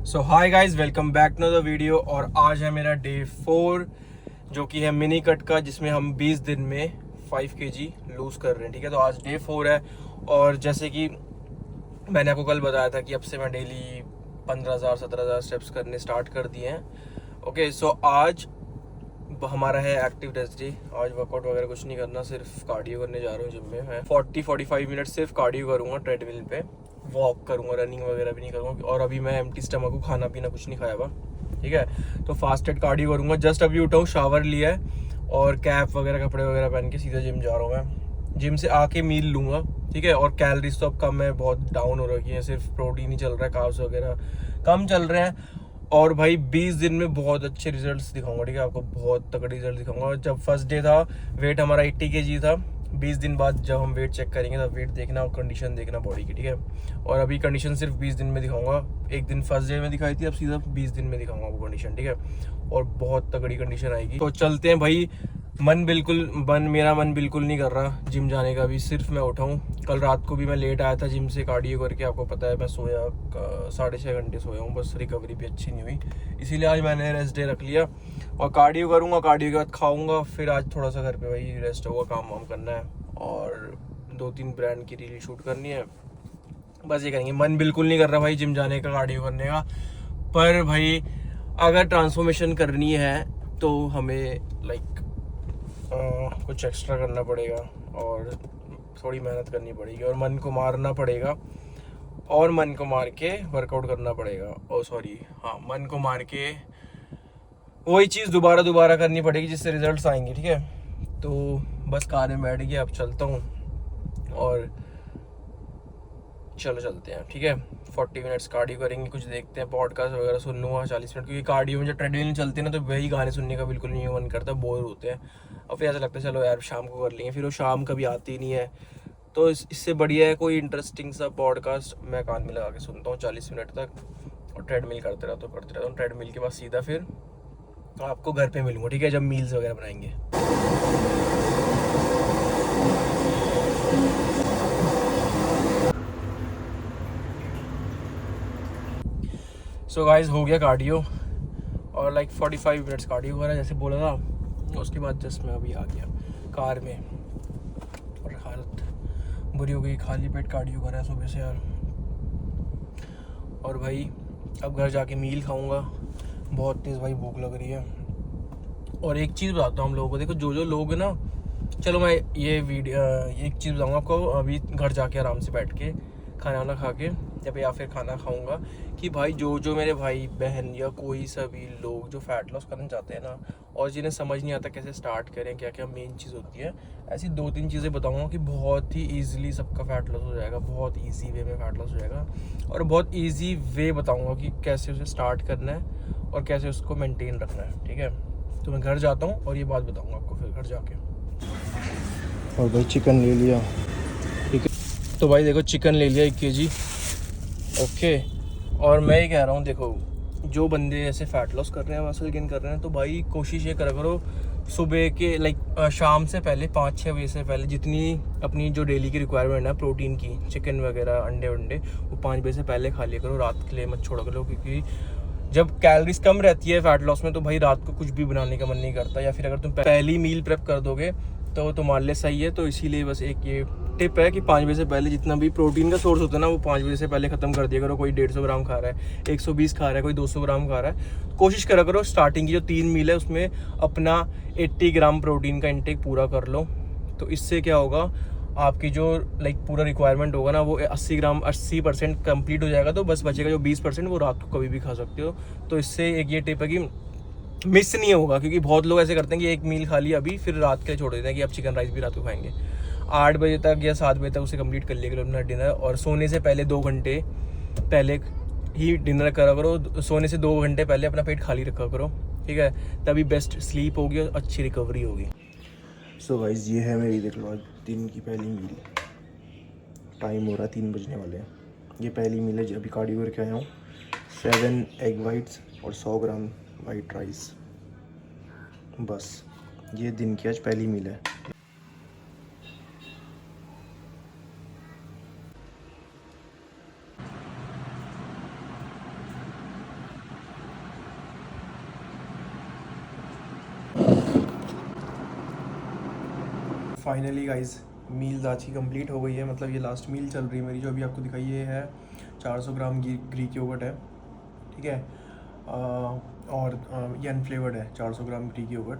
So hi guys, welcome back to the video. और आज है मेरा डे 4 जो कि है मिनी कट का, जिसमें हम 20 दिन में 5 kg लूज़ कर रहे हैं। ठीक है, तो आज डे 4 है। और जैसे कि मैंने आपको कल बताया था कि अब से मैं डेली 15,000-17,000 स्टेप्स करने स्टार्ट कर दिए हैं। ओके, सो आज हमारा है एक्टिव टेस्ट डे। आज वर्कआउट वगैरह कुछ नहीं करना, सिर्फ कार्डियो करने जा रहा हूँ जिम में। मैं 40-45 मिनट सिर्फ कार्डियो करूँगा ट्रेडमिल पे, वॉक करूँगा, रनिंग वगैरह भी नहीं करूँगा। और अभी मैं एम्प्टी स्टमक को खाना पीना कुछ नहीं खाया हुआ। ठीक है, तो फास्टेड कार्डियो करूँगा। जस्ट अभी उठा हूँ, शावर लिया है और कैप वगैरह कपड़े वगैरह पहन के सीधा जिम जा रहा हूँ मैं। जिम से आके मील लूँगा। ठीक है, और कैलोरीज तो अब कम है, बहुत डाउन हो रखी है, सिर्फ प्रोटीन ही चल रहा है, कार्ब्स वगैरह कम चल रहे हैं। और भाई 20 दिन में बहुत अच्छे रिजल्ट्स दिखाऊंगा। ठीक है, आपको बहुत तगड़े रिजल्ट दिखाऊंगा। जब फर्स्ट डे था, वेट हमारा 80 kg था। 20 दिन बाद जब हम वेट चेक करेंगे तब वेट देखना और कंडीशन देखना बॉडी की। ठीक है, और अभी कंडीशन सिर्फ 20 दिन में दिखाऊंगा। एक दिन फर्स्ट डे में दिखाई थी, अब सीधा 20 दिन में दिखाऊंगा वो कंडीशन। ठीक है, और बहुत तगड़ी कंडीशन आएगी। तो चलते हैं भाई। मेरा मन बिल्कुल नहीं कर रहा जिम जाने का भी। सिर्फ मैं उठा हूँ, कल रात को भी मैं लेट आया था जिम से कार्डियो करके। आपको पता है मैं सोया 6.5 घंटे सोया हूँ, बस रिकवरी भी अच्छी नहीं हुई, इसीलिए आज मैंने रेस्ट डे रख लिया। और कार्डियो करूँगा, कार्डियो के बाद खाऊंगा, फिर आज थोड़ा सा घर पे वही रेस्ट होगा, काम वाम करना है और 2-3 ब्रांड की रील शूट करनी है। बस ये करेंगे। मन बिल्कुल नहीं कर रहा भाई जिम जाने का, कार्डियो करने का। पर भाई अगर ट्रांसफॉर्मेशन करनी है तो हमें कुछ एक्स्ट्रा करना पड़ेगा और थोड़ी मेहनत करनी पड़ेगी और मन को मारना पड़ेगा और मन को मार के वर्कआउट करना पड़ेगा। मन को मार के वही चीज़ दोबारा करनी पड़ेगी जिससे रिजल्ट्स आएंगे। ठीक है, तो बस कार में बैठ गया, अब चलता हूँ और चलते हैं। ठीक है, 40 मिनट्स कार्डियो करेंगे, कुछ देखते हैं, पॉडकास्ट वगैरह सुन लूँगा 40 मिनट, क्योंकि कार्डियो में जब ट्रेडमिल चलते हैं ना तो वही गाने सुनने का बिल्कुल नहीं मन करता, बोर होते हैं। और फिर ऐसा लगता है चलो यार शाम को कर लेंगे, फिर वो शाम कभी आती ही नहीं है। तो इससे बढ़िया है कोई इंटरेस्टिंग सा पॉडकास्ट मैं कान में लगा के सुनता हूँ 40 मिनट तक और ट्रेडमिल करते रहता हूँ। ट्रेडमिल के बाद सीधा फिर आपको घर पे मिलूँगा। ठीक है, जब मील्स वगैरह बनाएंगे। सो गाइस, हो गया कार्डियो और 45 मिनट्स कार्डियो हो रहा है जैसे बोला था। उसके बाद जस्ट मैं अभी आ गया कार में और हालत बुरी हो गई, खाली पेट कार्डियो कर रहा है सुबह से यार। और भाई अब घर जाके मील खाऊंगा, बहुत तेज़ भाई भूख लग रही है। और एक चीज़ बताता हूँ हम लोगों को, देखो जो लोग ना, चलो मैं ये वीडियो एक चीज़ बताऊँगा आपको। अभी घर जाके आराम से बैठ के खाना वाना खा के या फिर खाना खाऊंगा कि भाई जो मेरे भाई बहन या कोई सभी लोग जो फैट लॉस करना चाहते हैं ना, और जिन्हें समझ नहीं आता कैसे स्टार्ट करें, क्या क्या मेन चीज़ होती है, ऐसी 2-3 चीज़ें बताऊंगा कि बहुत ही ईजिली सबका फैट लॉस हो जाएगा, बहुत ईजी वे में फैट लॉस हो जाएगा। और बहुत ईजी वे बताऊँगा कि कैसे उसे स्टार्ट करना है और कैसे उसको मेनटेन रखना है। ठीक है, तो मैं घर जाता हूँ और ये बात बताऊँगा आपको फिर घर जाके। और भाई चिकन ले लिया। ठीक है, तो भाई देखो चिकन ले लिया 1 kg। ओके, और मैं ये कह रहा हूँ, देखो जो बंदे ऐसे फैट लॉस कर रहे हैं, मसल गेन कर रहे हैं, तो भाई कोशिश ये करा करो सुबह के शाम से पहले 5-6 बजे से पहले जितनी अपनी जो डेली की रिक्वायरमेंट है प्रोटीन की, चिकन वगैरह अंडे वो 5 बजे से पहले खा लिया करो। रात के लिए मत छोड़ा करो, क्योंकि जब कैलोरीज कम रहती है फैट लॉस में तो भाई रात को कुछ भी बनाने का मन नहीं करता। या फिर अगर तुम पहली मील प्रेप कर दोगे तो तुम्हारे लिए सही है। तो इसीलिए बस एक ये टिप है कि 5 बजे से पहले जितना भी प्रोटीन का सोर्स होता है ना, वो 5 बजे से पहले ख़त्म कर दिया करो। कोई 150 ग्राम खा रहा है, 120 खा रहा है, कोई 200 ग्राम खा रहा है, कोशिश करा करो स्टार्टिंग की जो 3 मील है उसमें अपना 80 ग्राम प्रोटीन का इंटेक पूरा कर लो। तो इससे क्या होगा, आपकी जो पूरा रिक्वायरमेंट होगा ना वो 80% कंप्लीट हो जाएगा। तो बस बचेगा जो 20%, वो रात को कभी भी खा सकते हो। तो इससे एक ये टिप है कि मिस नहीं होगा, क्योंकि बहुत लोग ऐसे करते हैं कि एक मील खा लिया अभी, फिर रात के लिए छोड़ देते हैं कि अब चिकन राइस भी रात को खाएंगे। 8 बजे तक या 7 बजे तक उसे कंप्लीट कर लिया करो अपना डिनर, और सोने से पहले 2 घंटे पहले ही डिनर करा करो। सोने से 2 घंटे पहले अपना पेट खाली रखा करो। ठीक है, तभी बेस्ट स्लीप होगी और अच्छी रिकवरी होगी। सो गाइस, ये है मेरी, देख लो आज दिन की पहली मील। टाइम हो रहा है 3 बजने वाले हैं। ये पहली मील है, अभी कार्डियो करके आया हूँ। 7 एग वाइट्स और 100 ग्राम वाइट राइस, बस ये दिन की आज पहली मील है। फाइनली गाइस मील्स आज की कंप्लीट हो गई है, मतलब ये लास्ट मील चल रही है मेरी, जो अभी आपको दिखाई ये है 400 ग्राम ग्रीक योगर्ट है, ठीक है। और ये अनफ्लेवर्ड है 400 ग्राम ग्रीक योगर्ट,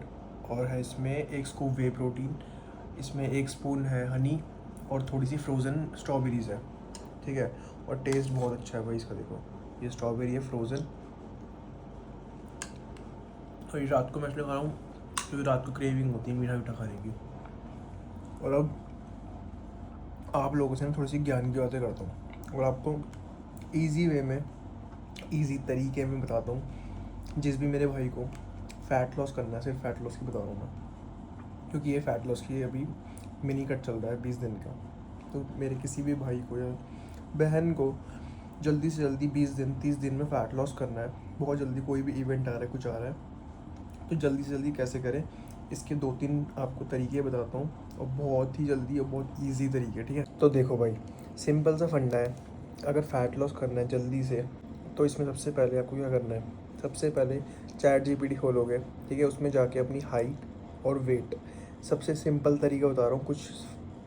और है इसमें 1 स्कूप वे प्रोटीन, इसमें 1 स्पून है हनी और थोड़ी सी फ्रोज़न स्ट्रॉबेरीज़ है, ठीक है। और टेस्ट बहुत अच्छा है भाई इसका, देखो ये स्ट्रॉबेरी है फ्रोज़न। और ये रात को मैं इसलिए खा रहा हूँ क्योंकि रात को क्रेविंग होती है मीठा मीठा खाने की। और अब आप लोगों से मैं थोड़ी सी ज्ञान की बातें करता हूँ और आपको इजी वे में, इजी तरीके में बताता हूँ। जिस भी मेरे भाई को फ़ैट लॉस करना है, सिर्फ फ़ैट लॉस की बता रहा हूँ मैं, क्योंकि ये फ़ैट लॉस की अभी मिनी कट चल रहा है 20 दिन का। तो मेरे किसी भी भाई को या बहन को जल्दी से जल्दी 20 दिन 30 दिन में फ़ैट लॉस करना है, बहुत जल्दी कोई भी इवेंट आ रहा है, कुछ आ रहा है, तो जल्दी से जल्दी कैसे करें, इसके 2-3 आपको तरीके बताता हूँ, और बहुत ही जल्दी और बहुत इजी तरीके, ठीक है। तो देखो भाई, सिंपल सा फंडा है। अगर फ़ैट लॉस करना है जल्दी से, तो इसमें सबसे पहले आपको क्या करना है, सबसे पहले ChatGPT खोलोगे, ठीक है। उसमें जाके अपनी हाइट और वेट, सबसे सिंपल तरीका बता रहा हूँ, कुछ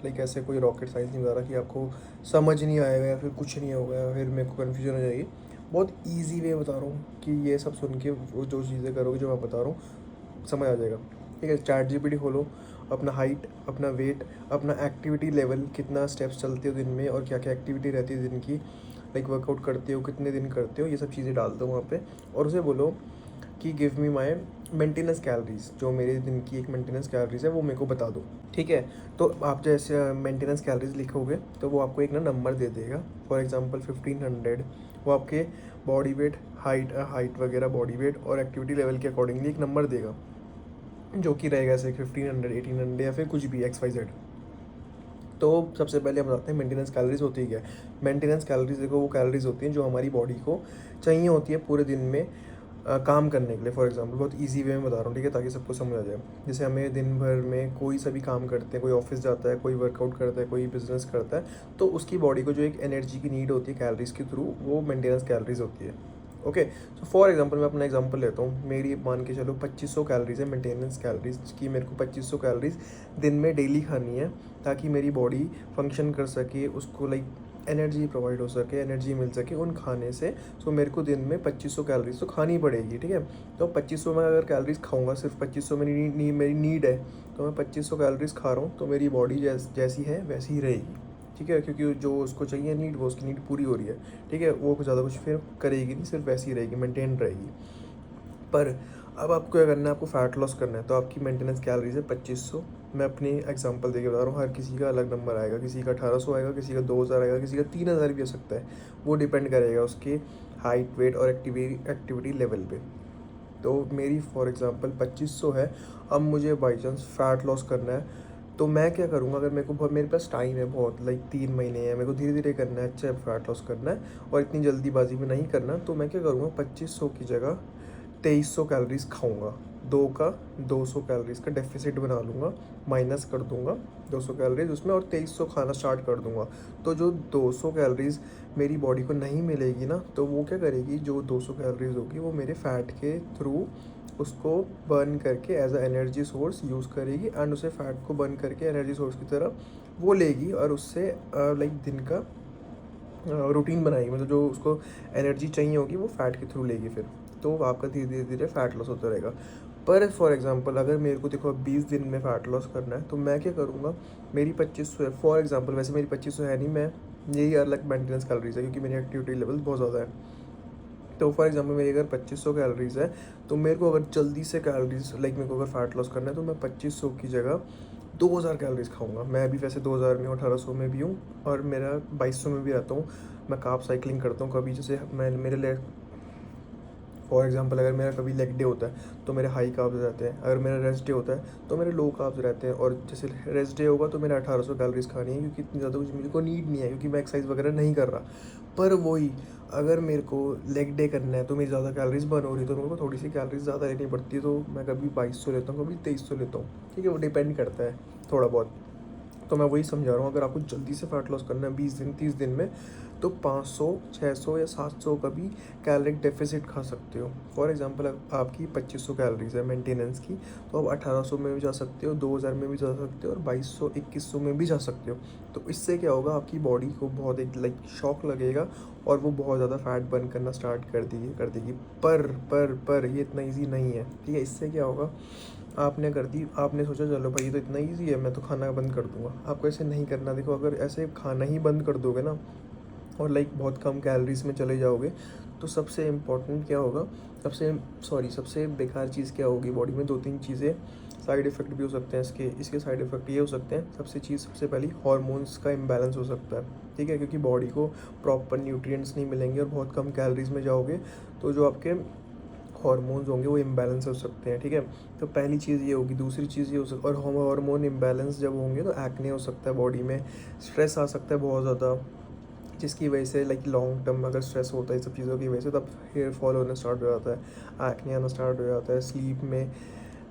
लाइक ऐसे कोई रॉकेट साइंस नहीं बता रहा कि आपको समझ नहीं आएगा या फिर कुछ नहीं होगा या फिर मेरे को कन्फ्यूजन हो जाएगी। बहुत ईजी वे बता रहा हूँ कि ये सब सुन के वो जो चीज़ें करोगे जो मैं बता रहा हूँ समझ आ जाएगा, ठीक है। ChatGPT खोलो, अपना हाइट, अपना वेट, अपना एक्टिविटी लेवल, कितना स्टेप्स चलते हो दिन में और क्या क्या एक्टिविटी रहती है दिन की, लाइक वर्कआउट करते हो, कितने दिन करते हो, ये सब चीज़ें डाल दो वहाँ पे। और उसे बोलो कि गिव मी माई मेंटेनेंस कैलोरीज, जो मेरे दिन की एक मेंटेनेंस कैलोरीज है वो मेरे को बता दो, ठीक है। तो आप जैसे मेंटेनेंस कैलोरीज लिखोगे तो वो आपको एक ना नंबर दे देगा, फॉर एग्जांपल 1500। वो आपके बॉडी वेट, हाइट वगैरह, बॉडी वेट और एक्टिविटी लेवल के अकॉर्डिंगली एक नंबर देगा, जो कि रहेगा ऐसे 1500, 1800 या फिर कुछ भी XYZ। तो सबसे पहले हम बताते हैं मेंटेनेंस कैलोरीज होती है क्या। मेंटेनेंस कैलोरीज देखो, वो कैलोरीज होती हैं जो हमारी बॉडी को चाहिए होती है पूरे दिन में काम करने के लिए। फॉर एग्जांपल बहुत इजी वे में बता रहा हूँ, ठीक है, ताकि सबको समझ आ जाए। जैसे हमें दिन भर में कोई सा भी काम करते हैं, कोई ऑफिस जाता है, कोई वर्कआउट करता है, कोई बिजनेस करता है, तो उसकी बॉडी को जो एक एनर्जी की नीड होती है कैलोरीज के थ्रू, वो मेंटेनेंस कैलोरीज होती है, ओके। तो फॉर एग्जांपल मैं अपना एग्जांपल लेता हूँ, मेरी मान के चलो 2500 कैलोरीज है मेंटेनेंस कैलोरीज की, मेरे को 2500 कैलोरीज दिन में डेली खानी है, ताकि मेरी बॉडी फंक्शन कर सके, उसको लाइक एनर्जी प्रोवाइड हो सके, एनर्जी मिल सके उन खाने से। सो मेरे को दिन में 2500 कैलोरीज तो खानी पड़ेगी, ठीक है। तो 2500 में अगर कैलोरीज खाऊंगा, सिर्फ 2500 में मेरी नीड है, तो मैं 2500 कैलोरीज खा रहा हूँ, तो मेरी बॉडी जैसी है वैसी ही रहेगी, ठीक है, क्योंकि जो उसको चाहिए नीड, वो उसकी नीड पूरी हो रही है, ठीक है। वो ज़्यादा कुछ फिर करेगी नहीं, सिर्फ वैसी ही रहेगी, मेंटेन रहेगी। पर अब आपको क्या करना है, आपको फ़ैट लॉस करना है, तो आपकी मेंटेनेंस कैलोरीज है 2500। मैं अपनी एग्जांपल देके बता रहा हूँ, हर किसी का अलग नंबर आएगा, किसी का 1800 आएगा, किसी का 2000 आएगा, किसी का 3000 भी हो सकता है। वो डिपेंड करेगा उसके हाइट, वेट और एक्टिविटी लेवल पे। तो मेरी फॉर एग्जांपल 2500 है। अब मुझे बाई चांस फ़ैट लॉस करना है, तो मैं क्या करूँगा, अगर मेरे को बहुत, मेरे पास टाइम है बहुत, लाइक 3 महीने है, मेरे को धीरे धीरे करना है, अच्छा फ़ैट लॉस करना है और इतनी जल्दीबाजी में नहीं करना, तो मैं क्या करूँगा, 2500 की जगह 2300 कैलोरीज खाऊंगा। 200 कैलोरीज का डेफिसिट बना लूँगा, माइनस कर दूंगा 200 कैलोरीज उसमें, और 2300 खाना स्टार्ट कर दूंगा। तो जो 200 कैलोरीज मेरी बॉडी को नहीं मिलेगी ना, तो वो क्या करेगी, जो 200 कैलोरीज होगी वो मेरे फैट के थ्रू उसको बर्न करके as a energy source use करेगी, एंड उसे फैट को बर्न करके एनर्जी सोर्स की तरह वो लेगी, और उससे लाइक दिन का रूटीन बनाएगी, मतलब जो उसको एनर्जी चाहिए होगी वो फैट के थ्रू लेगी फिर। तो आपका धीरे धीरे धीरे फैट लॉस होता रहेगा। पर फॉर एग्जांपल अगर मेरे को देखो 20 दिन में फ़ैट लॉस करना है, तो मैं क्या करूँगा, मेरी 2500 है फॉर एग्जांपल, वैसे मेरी 2500 है नहीं, मैं यही अलग मेंटेनेंस कैलोरीज है क्योंकि मेरी एक्टिविटी लेवल बहुत ज़्यादा है। तो फॉर एग्जांपल मेरी अगर 2500 कैलोरीज है, तो मेरे को अगर जल्दी से कैलोरीज लाइक मेरे को अगर फ़ैट लॉस करना है, तो मैं 2500 की जगह 2000 कैलोरीज खाऊंगा। मैं अभी वैसे 2000 में हूँ, 1800 में भी हूँ, और मेरा 2200 में भी रहता हूँ। मैं कार्ब साइकिलिंग करता हूँ, कभी जैसे मैं मेरे लिए फॉर एग्जांपल अगर मेरा कभी लेग डे होता है तो मेरे हाई कार्ब्स रहते हैं, अगर मेरा रेस्ट डे होता है तो मेरे लो कार्ब्स रहते हैं। और जैसे रेस्ट डे होगा तो मेरा 1800 कैलोरीज खानी है, क्योंकि इतनी ज़्यादा कुछ मुझे को नीड नहीं है, क्योंकि मैं एक्सरसाइज वगैरह नहीं कर रहा। पर वही अगर मेरे को लेग डे करना है तो मेरी ज़्यादा कैलोरीज बर्न हो रही है, तो मेरे को थोड़ी सी कैलोरीज ज़्यादा लेनी पड़ती है, तो मैं कभी 2200 लेता हूँ, कभी 2300 लेता हूँ, ठीक है। वो डिपेंड करता है थोड़ा बहुत। तो मैं वही समझा रहा हूँ, अगर आपको जल्दी से फैट लॉस करना है 20 दिन 30 दिन में, तो 500 600 या 700 का भी कैलोरिक डेफिसिट खा सकते हो। फॉर एग्जांपल आपकी 2500 कैलोरीज है मेंटेनेंस की, तो आप 1800 में भी जा सकते हो, 2000 में भी जा सकते हो, और 2200 2100 में भी जा सकते हो। तो इससे क्या होगा, आपकी बॉडी को बहुत एक शॉक लगेगा और वो बहुत ज़्यादा फैट बर्न करना स्टार्ट कर देगी। पर ये इतना ईजी नहीं है, ठीक है। इससे क्या होगा, आपने सोचा चलो भाई ये तो इतना ईजी है, मैं तो खाना बंद कर दूंगा। आपको ऐसे नहीं करना। देखो, अगर ऐसे खाना ही बंद कर दोगे ना और बहुत कम कैलोरीज में चले जाओगे, तो सबसे इम्पोर्टेंट क्या होगा, सबसे बेकार चीज़ क्या होगी बॉडी में, 2-3 चीज़ें साइड इफ़ेक्ट भी हो सकते हैं इसके साइड इफ़ेक्ट ये हो सकते हैं। सबसे पहली हार्मोन्स का इम्बैलेंस हो सकता है, ठीक है, क्योंकि बॉडी को प्रॉपर न्यूट्रिएंट्स नहीं मिलेंगे और बहुत कम कैलोरीज में जाओगे, तो जो आपके हार्मोन्स होंगे वो इम्बैलेंस हो सकते हैं, ठीक है। तो पहली चीज़ ये होगी। दूसरी चीज़ ये हो सकती, और हार्मोन इम्बैलेंस जब होंगे तो एक्ने हो सकता है बॉडी में, स्ट्रेस आ सकता है बहुत ज़्यादा, जिसकी वजह से लॉन्ग टर्म अगर स्ट्रेस होता है सब चीज़ों की वजह से, तब हेयर फॉल होना स्टार्ट हो जाता है, एक्ने आना स्टार्ट हो जाता है, स्लीप में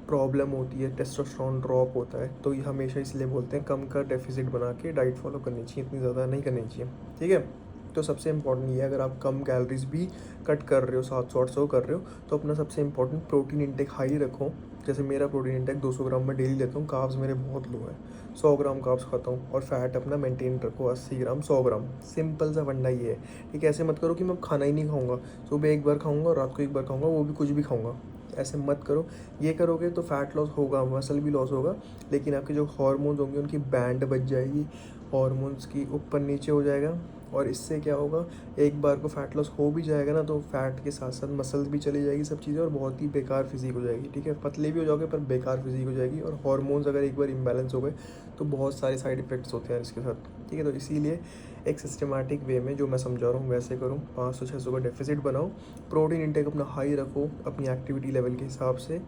प्रॉब्लम होती है, टेस्टोस्टेरोन ड्रॉप होता है। तो ये हमेशा इसलिए बोलते हैं कम का डेफिसिट बना के डाइट फॉलो करनी चाहिए, इतनी ज़्यादा नहीं करनी चाहिए, ठीक है। तो सबसे इम्पॉर्टेंट ये है, अगर आप कम कैलोरीज भी कट कर रहे हो, 700-800 कर रहे हो, तो अपना सबसे इम्पॉर्टेंट प्रोटीन इंटेक हाई रखो। जैसे मेरा प्रोटीन इंटेक 200 ग्राम में डेली लेता हूँ, कार्ब्स मेरे बहुत लो है, 100 ग्राम कार्ब्स खाता हूँ, और फैट अपना मेंटेन रखो 80 ग्राम 100 ग्राम। सिंपल सा फंडा ये है, ठीक है। ऐसे मत करो कि मैं खाना ही नहीं खाऊंगा, सुबह एक बार खाऊंगा और रात को एक बार खाऊंगा, वो भी कुछ भी खाऊंगा, ऐसे मत करो। ये करोगे तो फैट लॉस होगा, मसल भी लॉस होगा, लेकिन आपके जो हार्मोन्स होंगे उनकी बैंड बच जाएगी, हार्मोन्स की ऊपर नीचे हो जाएगा, और इससे क्या होगा, एक बार को फैट लॉस हो भी जाएगा ना, तो फैट के साथ साथ मसल्स भी चली जाएगी, सब चीज़ें, और बहुत ही बेकार फिजिक हो जाएगी, ठीक है। पतले भी हो जाओगे पर बेकार फिजिक हो जाएगी, और हार्मोन्स अगर एक बार इम्बैलेंस हो गए तो बहुत सारे साइड इफेक्ट्स होते हैं इसके साथ, ठीक है। तो इसीलिए एक सिस्टमेटिक वे में जो मैं समझा रहा हूँ वैसे करूँ, 500-600 का डेफिसिट बनाओ, प्रोटीन इंटेक अपना हाई रखो अपनी एक्टिविटी लेवल के हिसाब से,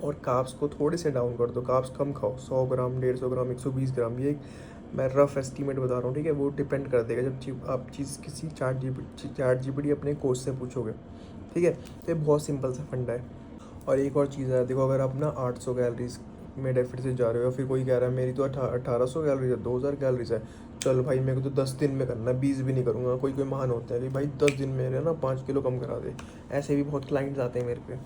और कार्ब्स को थोड़े से डाउन कर दो, कार्ब्स कम खाओ, 100 ग्राम 150 ग्राम 120 ग्राम, ये मैं रफ एस्टीमेट बता रहा हूँ, ठीक है। वो डिपेंड कर देगा जब आप चीज़ किसी चैट जीपीटी अपने कोच से पूछोगे, ठीक है। तो ये बहुत सिंपल सा फंडा है। और एक और चीज़ है, देखो, अगर आप ना 800 कैलोरीज में डेफिसिट जा रहे हो, फिर कोई कह रहा है मेरी तो 1800 कैलोरीज है, 2000 कैलोरीज है, चल भाई मेरे को तो 10 दिन में करना है, 20 भी नहीं करूँगा। कोई महान होता है कि भाई 10 दिन मेरे ना 5 किलो कम करा दे। ऐसे भी बहुत क्लाइंट्स आते हैं मेरे पे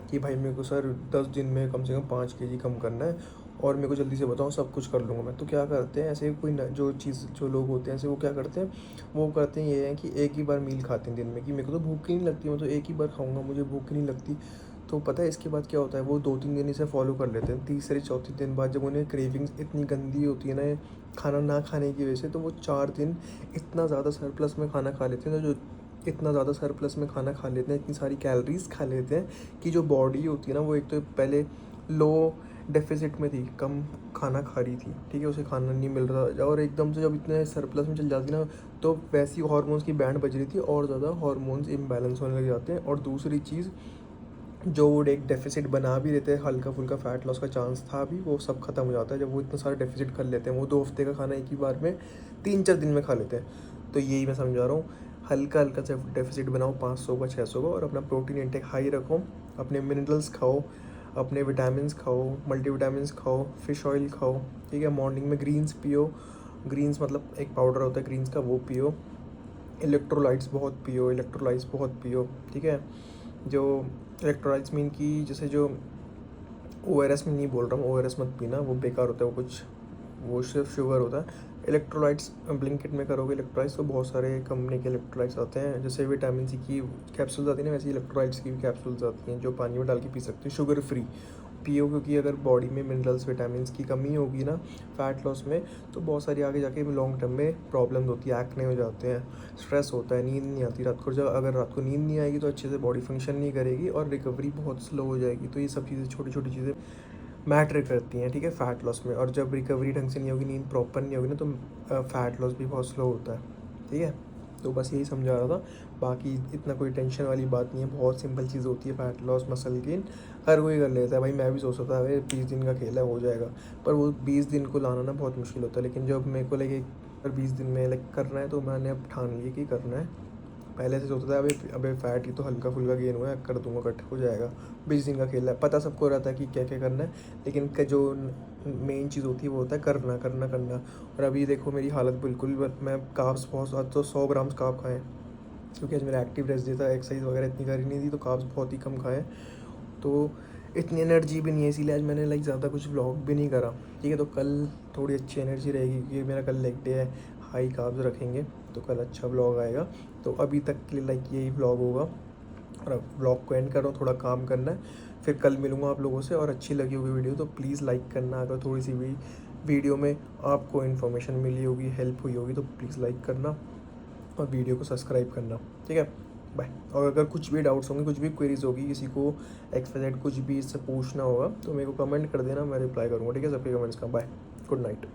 कि भाई मेरे को सर 10 दिन में कम से कम 5 केजी कम करना है, और मेरे को जल्दी से बताओ, सब कुछ कर लूँगा मैं। तो क्या करते हैं ऐसे कोई जो लोग होते हैं ऐसे, वो क्या करते हैं, वो करते हैं ये है कि एक ही बार मील खाते हैं दिन में, कि मेरे को तो भूख ही नहीं लगती, मैं तो एक ही बार खाऊंगा, मुझे भूख ही नहीं लगती। तो पता है इसके बाद क्या होता है, वो 2-3 दिन इसे फॉलो कर लेते हैं, तीसरे चौथे दिन बाद जब उन्हें क्रेविंग्स इतनी गंदी होती है ना खाना ना खाने की वजह से, तो वो 4 दिन इतना ज़्यादा सरप्लस में खाना खा लेते हैं, जो इतना ज़्यादा सरप्लस में खाना खा लेते हैं, इतनी सारी कैलोरीज खा लेते हैं कि जो बॉडी होती है ना, वो एक तो पहले लो डेफिसिट में थी, कम खाना खा रही थी, ठीक है, उसे खाना नहीं मिल रहा था, और एकदम से जब इतने सरप्लस में चल जाती ना, तो वैसी हार्मोन्स की बैंड बज रही थी, और ज़्यादा हार्मोन्स इम्बैलेंस होने लग जाते हैं। और दूसरी चीज़, जो वो एक डेफिसिट बना भी लेते हैं, हल्का फुल्का फैट लॉस का चांस था भी, वो सब खत्म हो जाता है जब वो इतना सारा डेफिसिट कर लेते हैं। वो 2 हफ्ते का खाना एक ही बार में 3-4 दिन में खा लेते हैं। तो यही मैं समझा रहा हूँ, हल्का हल्का से डेफिसिट बनाओ 500 का 600 का, और अपना प्रोटीन इंटेक हाई रखो, अपने मिनरल्स खाओ, अपने विटामिन खाओ, मल्टीविटामिन खाओ, फिश ऑयल खाओ, ठीक है। मॉर्निंग में ग्रीन्स पियो, ग्रीन्स मतलब एक पाउडर होता है ग्रीन्स का, वो पियो। इलेक्ट्रोलाइट्स बहुत पियो, ठीक है। जो इलेक्ट्रोलाइट्स मीन की जैसे जो ORS में नहीं बोल रहा हूँ, ORS मत पीना, वो बेकार होता है, वो सिर्फ शुगर होता है। इलेक्ट्रोलाइट्स ब्लिंकिट में करोगे इलेक्ट्रोलाइट्स, तो बहुत सारे कंपनी के इलेक्ट्रोलाइट्स आते हैं, जैसे विटामिन सी की कैप्सूल्स आती हैं ना, वैसे इलेक्ट्रोलाइट्स की भी कैप्सूल्स आती हैं जो पानी में डाल के पी सकते हो, शुगर फ्री पियो। क्योंकि अगर बॉडी में मिनरल्स विटामिन की कमी होगी ना फैट लॉस में, तो बहुत सारी आगे जाके लॉन्ग टर्म में प्रॉब्लम होती है, एक्ने हो जाते हैं, स्ट्रेस होता है, नींद नहीं आती रात को। जब अगर रात को नींद नहीं आएगी तो अच्छे से बॉडी फंक्शन नहीं करेगी, और रिकवरी बहुत स्लो हो जाएगी। तो ये सब चीज़ें, छोटी छोटी चीज़ें मैटर करती हैं, ठीक है, फ़ैट लॉस में। और जब रिकवरी ढंग से नहीं होगी, नींद प्रॉपर नहीं होगी ना, तो फ़ैट लॉस भी बहुत स्लो होता है, ठीक है। तो बस यही समझा रहा था, बाकी इतना कोई टेंशन वाली बात नहीं है, बहुत सिंपल चीज़ होती है फैट लॉस, मसल गेन हर कोई कर लेता है भाई। मैं भी सोचता था भाई 20 दिन का खेल है, हो जाएगा, पर वो 20 दिन को लाना ना बहुत मुश्किल होता है। लेकिन जब मेरे को लगे पर 20 दिन में करना है, तो मैंने अब ठान लिया कि करना है। पहले से सोचता था अबे फैट ही तो हल्का फुल्का गेन हुआ है, कर दूंगा, कट हो जाएगा। 20 दिन का खेल है, पता सबको रहता है कि क्या क्या करना है, लेकिन जो मेन चीज़ होती है वो होता है करना करना करना। और अभी देखो मेरी हालत बिल्कुल, मैं कार्ब्स बहुत, आज तो 100 ग्राम्स कार्ब खाएँ, क्योंकि आज मेरा एक्टिव रेस्ट डे था, एक्सरसाइज वगैरह इतनी करी नहीं थी, तो कार्ब्स बहुत ही कम खाएँ। तो इतनी एनर्जी भी नहीं है, इसीलिए आज मैंने लाइक ज़्यादा कुछ व्लॉग भी नहीं करा। ठीक है, तो कल थोड़ी अच्छी एनर्जी रहेगी, क्योंकि मेरा कल लेग डे है, हाई कार्ब्स रखेंगे, तो कल अच्छा व्लॉग आएगा। तो अभी तक के लिए लाइक यही व्लॉग होगा, और अब व्लॉग को एंड कर रहा हूँ, थोड़ा काम करना है, फिर कल मिलूँगा आप लोगों से। और अच्छी लगी होगी वीडियो तो प्लीज़ लाइक करना, अगर थोड़ी सी भी वीडियो में आपको इन्फॉर्मेशन मिली होगी, हेल्प हुई होगी, तो प्लीज़ लाइक करना और वीडियो को सब्सक्राइब करना। ठीक है, बाय। और अगर कुछ भी डाउट्स होंगे, कुछ भी क्वेरीज होगी, किसी को XYZ कुछ भी इससे पूछना होगा, तो मेरे को कमेंट कर देना, मैं रिप्लाई करूँगा। ठीक है, सबके कमेंट्स का। Bye, good night.